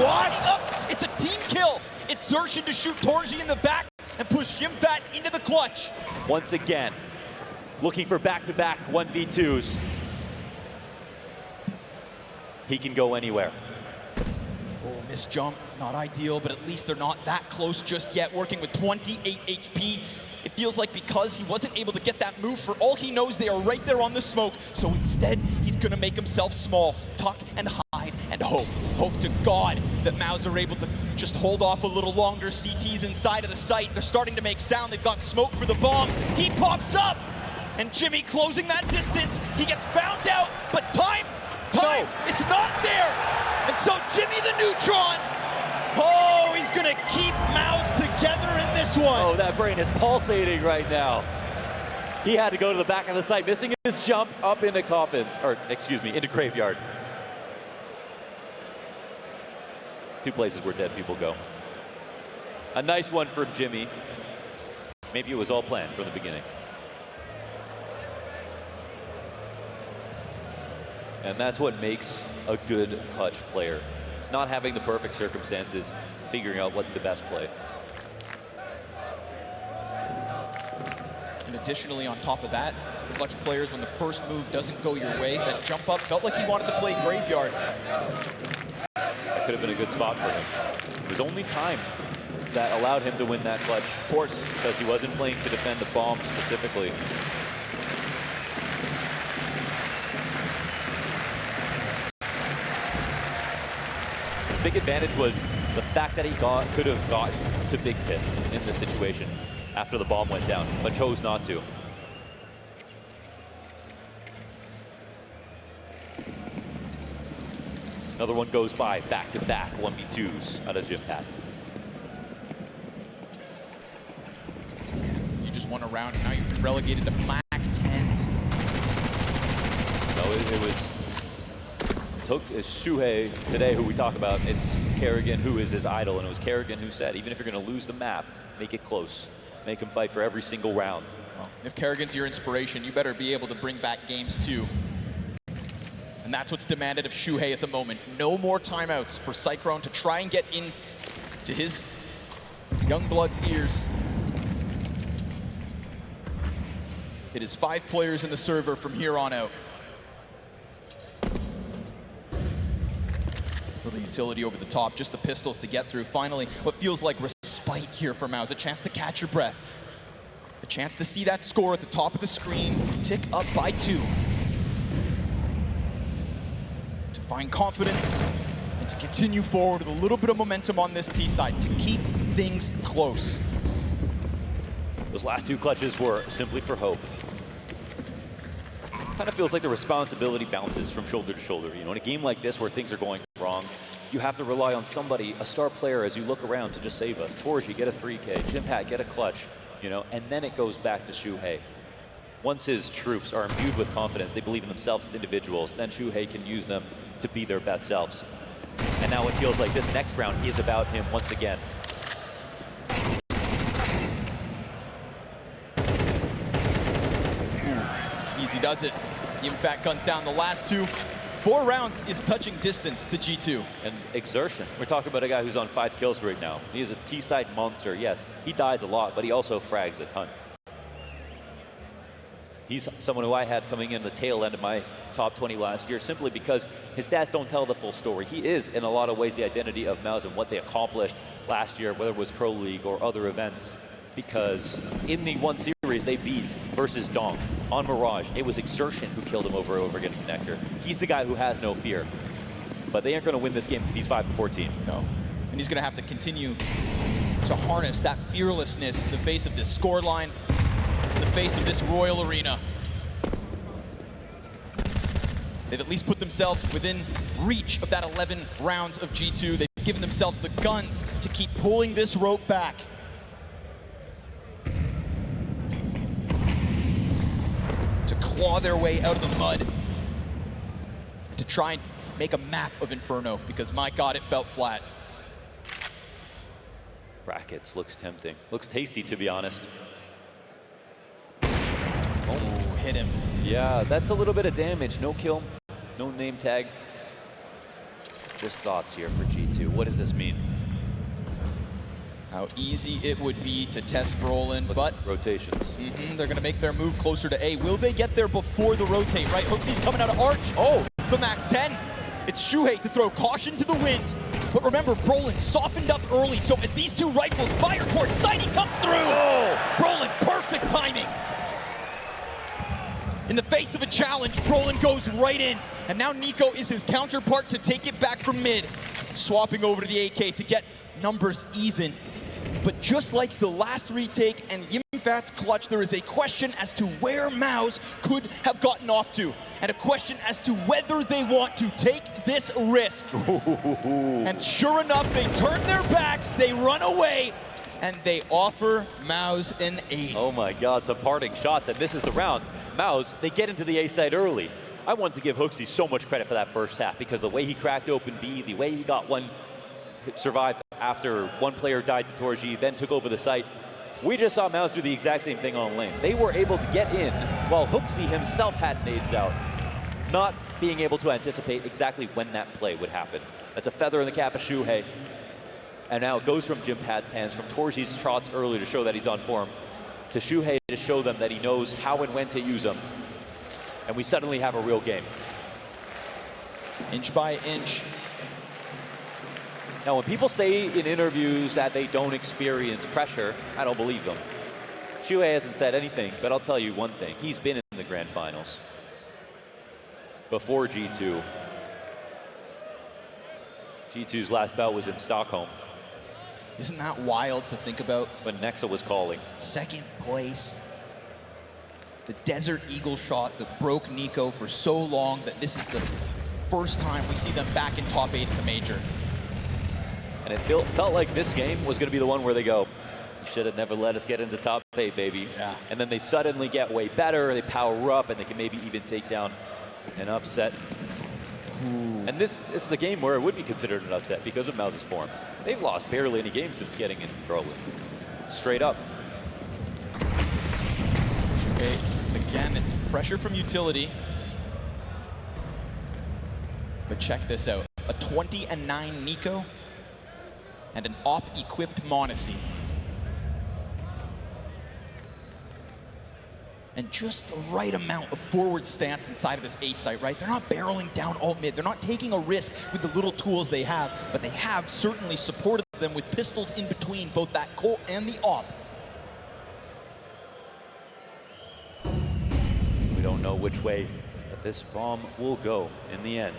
[SPEAKER 1] lining up. It's a team kill. It's Xerxes to shoot torzsi in the back and push Yimpat into the clutch.
[SPEAKER 2] Once again, looking for back-to-back 1v2s. He can go anywhere.
[SPEAKER 1] Missed jump, not ideal, but at least they're not that close just yet. Working with 28 HP. It feels like because he wasn't able to get that move, for all he knows, they are right there on the smoke. So instead, he's gonna make himself small, tuck and hide and hope. Hope to God that MOUZ are able to just hold off a little longer. CT's inside of the site. They're starting to make sound. They've got smoke for the bomb. He pops up, and Jimmy closing that distance. He gets found out, but time, it's not there. And so Jimmy the Neutron, he's gonna keep MOUZ together in this one.
[SPEAKER 2] Oh, that brain is pulsating right now. He had to go to the back of the site, missing his jump up into coffins, or excuse me, into graveyard. 2 places where dead people go. A nice one from Jimmy. Maybe it was all planned from the beginning. And that's what makes a good clutch player. It's not having the perfect circumstances, figuring out what's the best play.
[SPEAKER 1] And additionally, on top of that, clutch players, when the first move doesn't go your way, that jump up felt like he wanted to play graveyard.
[SPEAKER 2] That could have been a good spot for him. It was only time that allowed him to win that clutch. Of course, because he wasn't playing to defend the bomb specifically. Big advantage was the fact that he could have gotten to big pit in this situation after the bomb went down, but chose not to. Another one goes by, back-to-back 1v2s out of Jim Pat.
[SPEAKER 1] You just won a round, and now you've been relegated to MAC 10s.
[SPEAKER 2] No, it's Shuhei today who we talk about. It's Kerrigan who is his idol, and it was Kerrigan who said, even if you're going to lose the map, make it close. Make him fight for every single round.
[SPEAKER 1] Well, if Kerrigan's your inspiration, you better be able to bring back games too. And that's what's demanded of Shuhei at the moment. No more timeouts for Cyclone to try and get into his young blood's ears. It is 5 players in the server from here on out. Little utility over the top, just the pistols to get through. Finally, what feels like respite here for MOUZ. A chance to catch your breath. A chance to see that score at the top of the screen tick up by 2. To find confidence and to continue forward with a little bit of momentum on this T side, to keep things close.
[SPEAKER 2] Those last 2 clutches were simply for hope. Kind of feels like the responsibility bounces from shoulder to shoulder. You know, in a game like this where things are going wrong, you have to rely on somebody, a star player, as you look around to just save us. torzsi, get a 3K. Jim Pat, get a clutch. You know, and then it goes back to Shuhei. Once his troops are imbued with confidence, they believe in themselves as individuals, then Shuhei can use them to be their best selves. And now it feels like this next round is about him once again.
[SPEAKER 1] Easy does it. He in fact guns down the last 2. 4 rounds is touching distance to G2.
[SPEAKER 2] And exertion. We're talking about a guy who's on 5 kills right now. He is a T-side monster. Yes, he dies a lot, but he also frags a ton. He's someone who I had coming in the tail end of my top 20 last year simply because his stats don't tell the full story. He is, in a lot of ways, the identity of MOUZ and what they accomplished last year, whether it was Pro League or other events. Because in the one series they beat versus Donk on Mirage, it was Exertion who killed him over and over again in Connector. He's the guy who has no fear. But they aren't going to win this game if he's 5-14.
[SPEAKER 1] No. And he's going to have to continue to harness that fearlessness in the face of this scoreline, in the face of this Royal Arena. They've at least put themselves within reach of that 11 rounds of G2. They've given themselves the guns to keep pulling this rope back. To claw their way out of the mud. To try and make a map of Inferno, because my God, it felt flat.
[SPEAKER 2] Brackets looks tempting. Looks tasty, to be honest.
[SPEAKER 1] Oh, hit him.
[SPEAKER 2] Yeah, that's a little bit of damage. No kill, no name tag. Just thoughts here for G2. What does this mean?
[SPEAKER 1] How easy it would be to test Brollan, but
[SPEAKER 2] rotations.
[SPEAKER 1] They're gonna make their move closer to A. Will they get there before the rotate, right? HooXi's coming out of Arch. Oh, the MAC 10. It's Shuhei to throw caution to the wind. But remember, Brollan softened up early, so as these 2 rifles fire towards sight, he comes through. Oh, Brollan, perfect timing. In the face of a challenge, Brollan goes right in. And now Nico is his counterpart to take it back from mid. Swapping over to the AK to get numbers even. But just like the last retake and Yimfat's clutch, there is a question as to where MOUZ could have gotten off to. And a question as to whether they want to take this risk. And sure enough, they turn their backs, they run away, and they offer MOUZ an 8.
[SPEAKER 2] Oh my God, some parting shots, and this is the round. MOUZ, they get into the A side early. I want to give HooXi so much credit for that first half because the way he cracked open B, the way he got one, survived after one player died to torzsi, then took over the site. We just saw MOUZ do the exact same thing on lane. They were able to get in while HooXi himself had nades out, not being able to anticipate exactly when that play would happen. That's a feather in the cap of Shuhei. And now it goes from Jim Pat's hands, from torzsi's shots early to show that he's on form, to Shuhei to show them that he knows how and when to use them. And we suddenly have a real game.
[SPEAKER 1] Inch by inch.
[SPEAKER 2] Now, when people say in interviews that they don't experience pressure, I don't believe them. Shuhei hasn't said anything, but I'll tell you one thing. He's been in the grand finals before G2. G2's last bout was in Stockholm.
[SPEAKER 1] Isn't that wild to think about?
[SPEAKER 2] When Nexa was calling.
[SPEAKER 1] Second place. The Desert Eagle shot that broke Nico for so long that this is the first time we see them back in top 8 in the major.
[SPEAKER 2] And it felt like this game was going to be the one where they go, you should have never let us get into top 8, baby.
[SPEAKER 1] Yeah.
[SPEAKER 2] And then they suddenly get way better, they power up, and they can maybe even take down an upset. Ooh. And this is the game where it would be considered an upset because of MOUZ's form. They've lost barely any games since getting in Brollan. Straight up.
[SPEAKER 1] Okay, again, it's pressure from utility. But check this out. A 20-9 Nico and an op-equipped MOUZ. And just the right amount of forward stance inside of this A site, right? They're not barreling down alt mid. They're not taking a risk with the little tools they have, but they have certainly supported them with pistols in between both that Colt and the op.
[SPEAKER 2] We don't know which way that this bomb will go in the end.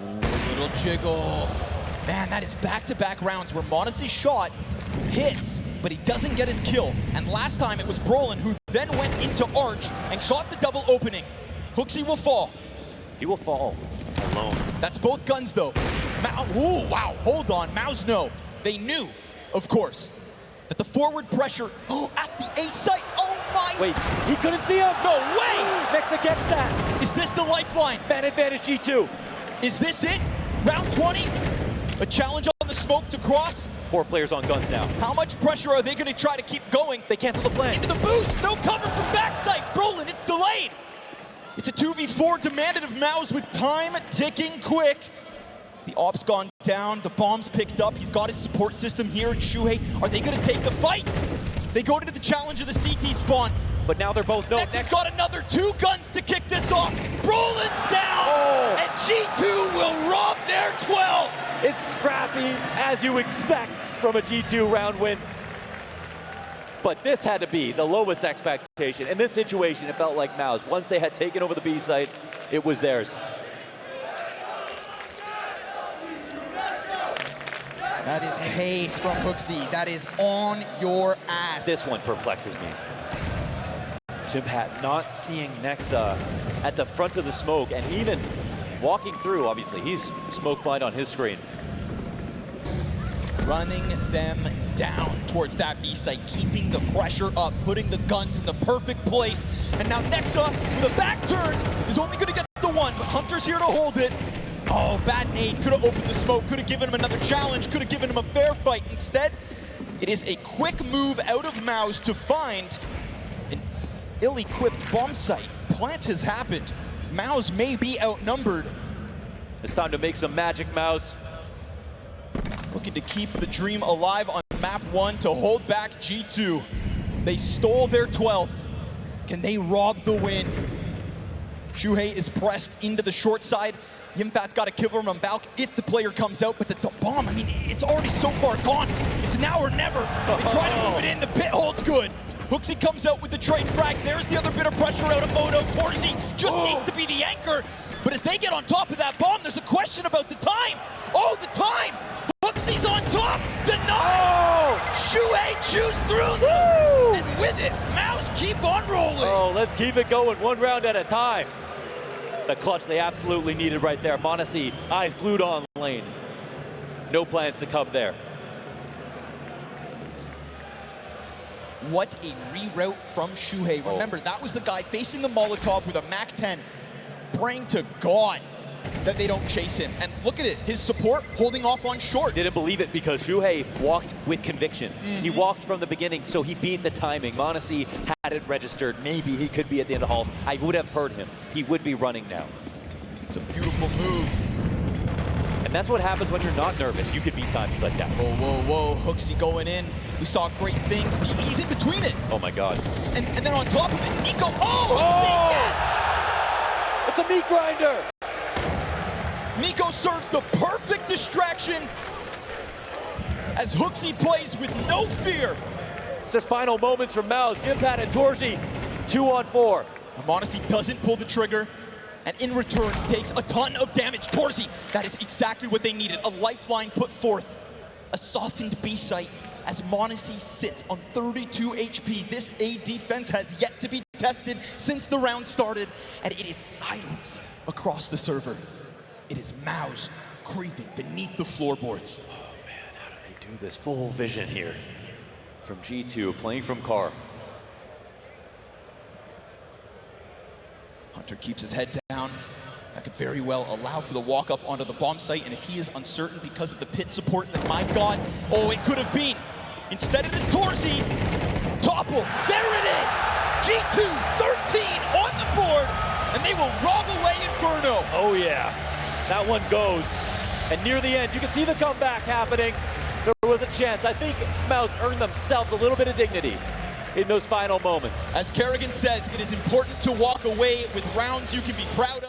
[SPEAKER 1] Ooh, a little jiggle. Man, that is back-to-back rounds where MOUZ's shot hits, but he doesn't get his kill. And last time it was Brollan who then went into Arch and sought the double opening. HooXi will fall.
[SPEAKER 2] He will fall alone.
[SPEAKER 1] That's both guns though. Ooh, wow, hold on, MOUZ no. They knew, of course, that the forward pressure at the A site, oh my.
[SPEAKER 2] Wait, he couldn't see him.
[SPEAKER 1] No way.
[SPEAKER 2] Nexa gets that.
[SPEAKER 1] Is this the lifeline?
[SPEAKER 2] Fan advantage G2.
[SPEAKER 1] Is this it? Round 20? A challenge on the smoke to cross?
[SPEAKER 2] 4 players on guns now.
[SPEAKER 1] How much pressure are they going to try to keep going?
[SPEAKER 2] They cancel the plan.
[SPEAKER 1] Into the boost, no cover from backside. Brollan, it's delayed. It's a 2v4 demanded of MOUZ with time ticking quick. The op's gone down, the bomb's picked up. He's got his support system here in Shuhei. Are they going to take the fight? They go into the challenge of the CT spawn.
[SPEAKER 2] But now they're both,
[SPEAKER 1] Nexa's got another 2 guns to kick this off. Brollan's down, and G2 will rob their 12.
[SPEAKER 2] It's scrappy, as you expect from a G2 round win. But this had to be the lowest expectation. In this situation, it felt like MOUZ. Once they had taken over the B site, it was theirs.
[SPEAKER 1] That is pace from HooXi. That is on your ass.
[SPEAKER 2] This one perplexes me. Jimpat not seeing Nexa at the front of the smoke and even walking through, obviously. He's smoke blind on his screen.
[SPEAKER 1] Running them down towards that B site, keeping the pressure up, putting the guns in the perfect place. And now Nexa, with a back turn, is only going to get the one, but Hunter's here to hold it. Oh, bad nade, could have opened the smoke, could have given him another challenge, could have given him a fair fight. Instead, it is a quick move out of MOUZ to find an ill-equipped bomb site. Plant has happened. MOUZ may be outnumbered.
[SPEAKER 2] It's time to make some magic, MOUZ.
[SPEAKER 1] Looking to keep the dream alive on map 1 to hold back G2. They stole their 12th. Can they rob the win? Shuhei is pressed into the short side. Yimfat's got to kill him on Balk if the player comes out, but the bomb, I mean, it's already so far gone. It's now or never. They try to move it in, the pit holds good. HooXi comes out with the trade frag. There's the other bit of pressure out of Moto. torzsi just needs to be the anchor. But as they get on top of that bomb, there's a question about the time. Oh, the time! HooXi's on top! Denied! Shuhei chews through them! And with it, MOUZ keep on rolling!
[SPEAKER 2] Oh, let's keep it going, 1 round at a time. The clutch they absolutely needed right there. MOUZ, eyes glued on lane. No plans to come there.
[SPEAKER 1] What a reroute from Shuhei. Remember, that was the guy facing the Molotov with a MAC-10, praying to God that they don't chase him. And look at it, his support holding off on short.
[SPEAKER 2] Didn't believe it because Shuhei walked with conviction. He walked from the beginning, so he beat the timing. MOUZ had it registered. Maybe he could be at the end of halls. I would have heard him. He would be running now.
[SPEAKER 1] It's a beautiful move.
[SPEAKER 2] And that's what happens when you're not nervous. You could beat timings like that.
[SPEAKER 1] Whoa, whoa, whoa, HooXi going in. We saw great things. He's in between it.
[SPEAKER 2] Oh my God.
[SPEAKER 1] And then on top of it, Nico, HooXi, yes!
[SPEAKER 2] It's a meat grinder.
[SPEAKER 1] Nico serves the perfect distraction as HooXi plays with no fear.
[SPEAKER 2] It says final moments from MOUZ. Jimpat and torzsi, 2-on-4.
[SPEAKER 1] MOUZ doesn't pull the trigger, and in return, he takes a ton of damage. torzsi, that is exactly what they needed. A lifeline put forth. A softened B site as MOUZ sits on 32 HP. This A defense has yet to be tested since the round started, and it is silence across the server. It is MOUZ creeping beneath the floorboards.
[SPEAKER 2] Oh man, how do they do this? Full vision here from G2, playing from car.
[SPEAKER 1] Hunter keeps his head down. That could very well allow for the walk up onto the bomb site, and if he is uncertain because of the pit support, then my God, oh, it could have been. Instead it is torzsi, toppled. There it is! G2, 13 on the board, and they will rob away Inferno.
[SPEAKER 2] Oh yeah, that one goes. And near the end, you can see the comeback happening. There was a chance. I think MOUZ earned themselves a little bit of dignity in those final moments.
[SPEAKER 1] As Kerrigan says, it is important to walk away with rounds you can be proud of.